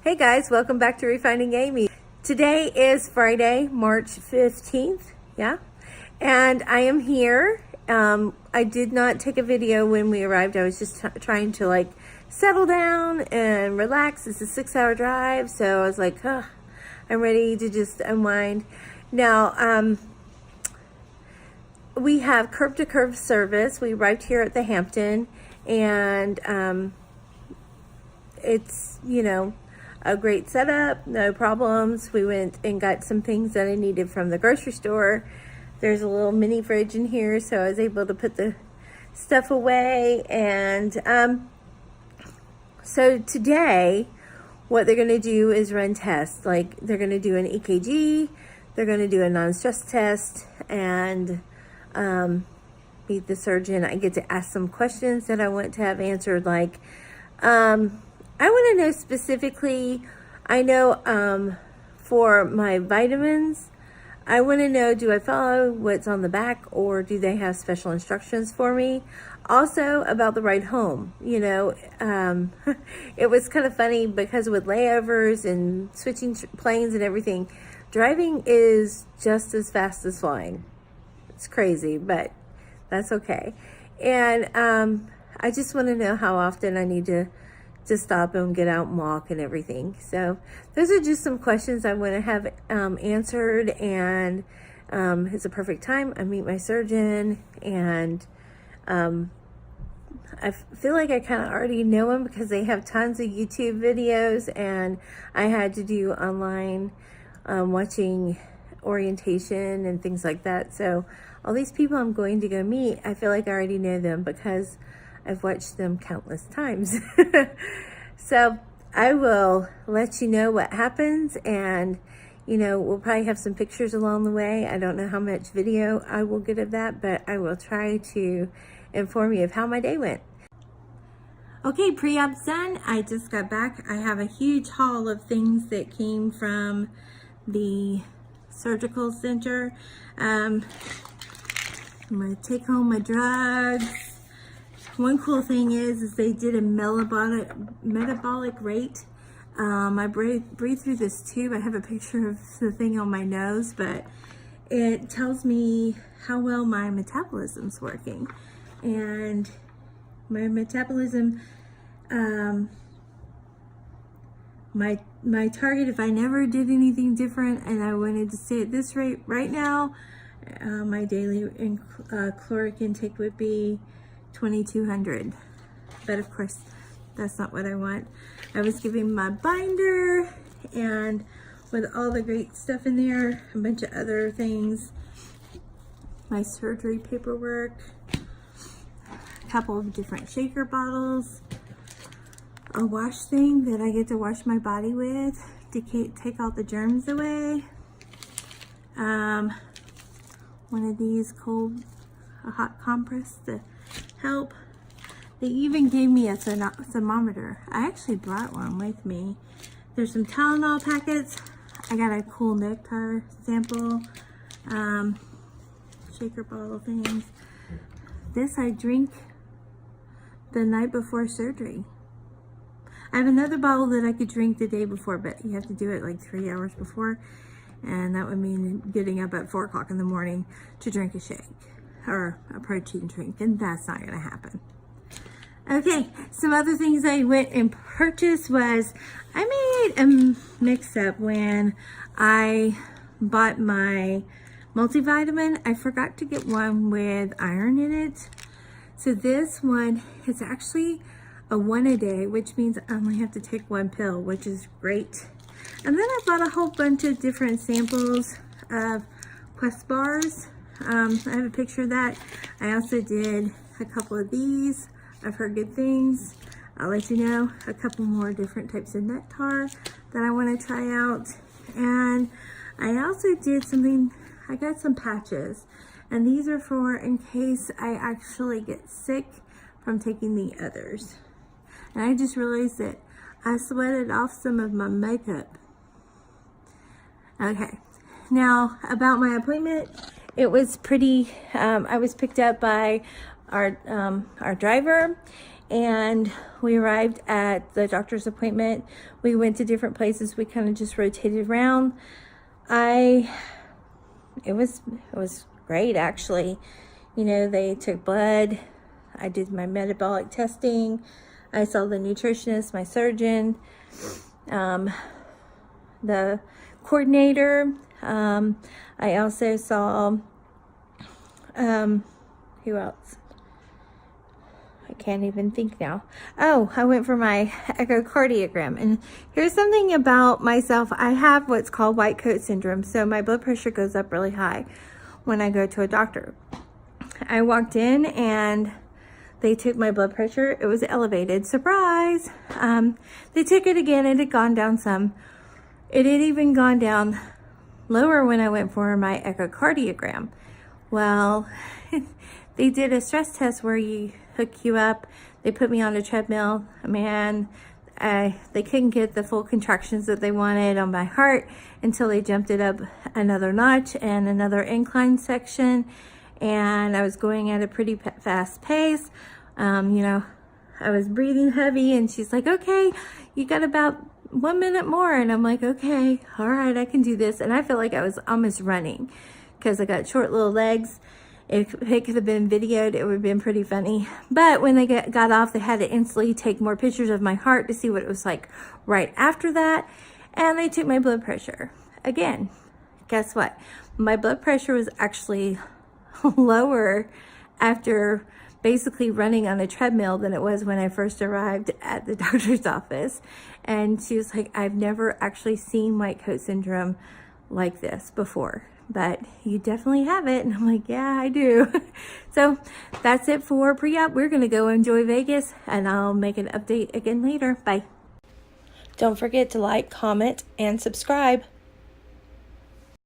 Hey guys, welcome back to Refining Amy. Today is Friday, March 15th, yeah? And I am here. I did not take a video when we arrived. I was just trying to settle down and relax. It's a 6-hour drive, so I was like, I'm ready to just unwind. Now, we have curb-to-curb service. We arrived here at the Hampton, and it's, a great setup, no problems. We went and got some things that I needed from the grocery store. There's a little mini fridge in here, so I was able to put the stuff away. And so today, what they're gonna do is run tests. Like, they're gonna do an EKG, they're gonna do a non-stress test, and meet the surgeon. I get to ask some questions that I want to have answered, like, I want to know specifically, I know for my vitamins, I want to know, do I follow what's on the back, or do they have special instructions for me? Also about the ride home, it was kind of funny because with layovers and switching planes and everything, driving is just as fast as flying. It's crazy, but that's okay. And I just want to know how often I need to stop and get out and walk and everything. So those are just some questions I want to have answered, and it's a perfect time. I meet my surgeon, and I feel like I kind of already know him because they have tons of YouTube videos, and I had to do online watching orientation and things like that. So all these people I'm going to go meet, I feel like I already know them because I've watched them countless times. So I will let you know what happens, and we'll probably have some pictures along the way. I don't know how much video I will get of that, but I will try to inform you of how my day went. Okay, pre-op's done. I just got back. I have a huge haul of things that came from the surgical center. I'm gonna take home my drugs. One cool thing is they did a metabolic rate. I breathe through this tube. I have a picture of the thing on my nose, but it tells me how well my metabolism's working. And my metabolism, my target, if I never did anything different and I wanted to stay at this rate right now, my daily caloric intake would be 2,200, but of course that's not what I want. I was giving my binder, and with all the great stuff in there, a bunch of other things, my surgery paperwork, a couple of different shaker bottles, a wash thing that I get to wash my body with to take all the germs away, one of these a hot compress to help. They even gave me a thermometer. I actually brought one with me. There's some Tylenol packets. I got a cool nectar sample, shaker bottle things. This I drink the night before surgery. I have another bottle that I could drink the day before, but you have to do it like 3 hours before, and that would mean getting up at 4 o'clock in the morning to drink a shake or a protein drink, and that's not gonna happen. Okay, some other things I went and purchased was, I made a mix-up when I bought my multivitamin. I forgot to get one with iron in it. So this one is actually a 1 a day, which means I only have to take 1 pill, which is great. And then I bought a whole bunch of different samples of Quest bars. I have a picture of that. I also did a couple of these. I've heard good things. I'll let you know. A couple more different types of nectar that I want to try out. And I also did something, I got some patches. And these are for in case I actually get sick from taking the others. And I just realized that I sweated off some of my makeup. Okay, now about my appointment, it was pretty, I was picked up by our driver, and we arrived at the doctor's appointment. We went to different places. We kind of just rotated around. It was great, actually. You know, they took blood. I did my metabolic testing. I saw the nutritionist, my surgeon, the coordinator. I also saw, who else? I can't even think now. Oh, I went for my echocardiogram. And here's something about myself. I have what's called white coat syndrome. So my blood pressure goes up really high when I go to a doctor. I walked in and they took my blood pressure. It was elevated. Surprise! They took it again. It had gone down some. It had even gone down lower when I went for my echocardiogram. Well, they did a stress test where you hook you up. They put me on a treadmill. Man, they couldn't get the full contractions that they wanted on my heart until they jumped it up another notch and another incline section. And I was going at a pretty fast pace. You know, I was breathing heavy, and she's like, okay, you got about 1 minute more. And I'm like, okay, all right, I can do this. And I felt like I was almost running because I got short little legs. If it could have been videoed, it would have been pretty funny. But when they got off, they had to instantly take more pictures of my heart to see what it was like right after that. And they took my blood pressure. Again, guess what? My blood pressure was actually lower after basically running on a treadmill than it was when I first arrived at the doctor's office. And she was like, I've never actually seen white coat syndrome like this before, but you definitely have it. And I'm like, yeah, I do. So that's it for pre-op. We're going to go enjoy Vegas, and I'll make an update again later. Bye. Don't forget to like, comment, and subscribe.